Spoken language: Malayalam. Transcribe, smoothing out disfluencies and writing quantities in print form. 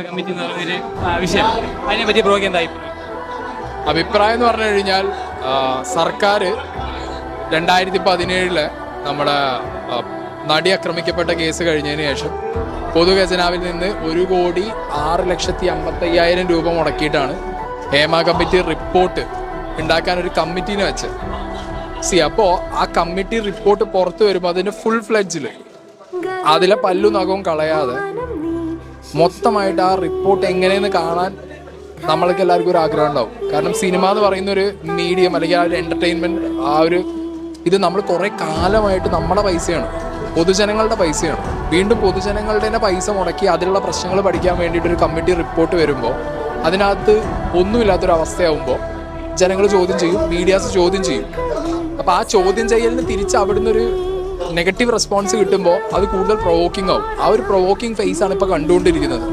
കമ്മിറ്റി എന്ന് പറഞ്ഞൊരു വിഷയം, അതിനെ പറ്റി ബ്രോയ്ക്ക് എന്താ അഭിപ്രായം എന്ന് പറഞ്ഞു കഴിഞ്ഞാൽ സർക്കാർ 2017 നമ്മുടെ നടി ആക്രമിക്കപ്പെട്ട കേസ് കഴിഞ്ഞതിന് ശേഷം പൊതുഖജനാവിൽ നിന്ന് 1,06,55,000 രൂപ മുടക്കിയിട്ടാണ് ഹേമ കമ്മിറ്റി റിപ്പോർട്ട് ഉണ്ടാക്കാൻ ഒരു കമ്മിറ്റീനെ വെച്ചത്. അപ്പോൾ ആ കമ്മിറ്റി റിപ്പോർട്ട് പുറത്തു വരുമ്പോൾ അതിൻ്റെ ഫുൾ ഫ്ലെഡ്ജിൽ അതിലെ പല്ലു നഖവും കളയാതെ മൊത്തമായിട്ട് ആ റിപ്പോർട്ട് എങ്ങനെയെന്ന് കാണാൻ നമ്മൾക്ക് എല്ലാവർക്കും ഒരു ആഗ്രഹം ഉണ്ടാവും. കാരണം സിനിമ എന്ന് പറയുന്ന ഒരു മീഡിയം അല്ലെങ്കിൽ ആ ഒരു എൻ്റർടൈൻമെൻറ്റ് ഇത് നമ്മൾ കുറേ കാലമായിട്ട് നമ്മുടെ പൈസയാണ്, പൊതുജനങ്ങളുടെ പൈസയാണ്. വീണ്ടും പൊതുജനങ്ങളുടെ തന്നെ പൈസ മുടക്കി അതിലുള്ള പ്രശ്നങ്ങൾ പഠിക്കാൻ വേണ്ടിയിട്ടൊരു കമ്മിറ്റി റിപ്പോർട്ട് വരുമ്പോൾ അതിനകത്ത് ഒന്നുമില്ലാത്തൊരവസ്ഥയാവുമ്പോൾ ജനങ്ങൾ ചോദ്യം ചെയ്യും, മീഡിയാസ് ചോദ്യം ചെയ്യും. അപ്പോൾ ആ ചോദ്യം ചെയ്യലിന് തിരിച്ച് അവിടുന്ന് ഒരു നെഗറ്റീവ് റെസ്പോൺസ് കിട്ടുമ്പോൾ അത് കൂടുതൽ പ്രൊവോക്കിംഗ് ആവും. ആ ഒരു പ്രൊവോക്കിംഗ് ഫേസ് ആണ് ഇപ്പോൾ കണ്ടുകൊണ്ടിരിക്കുന്നത്.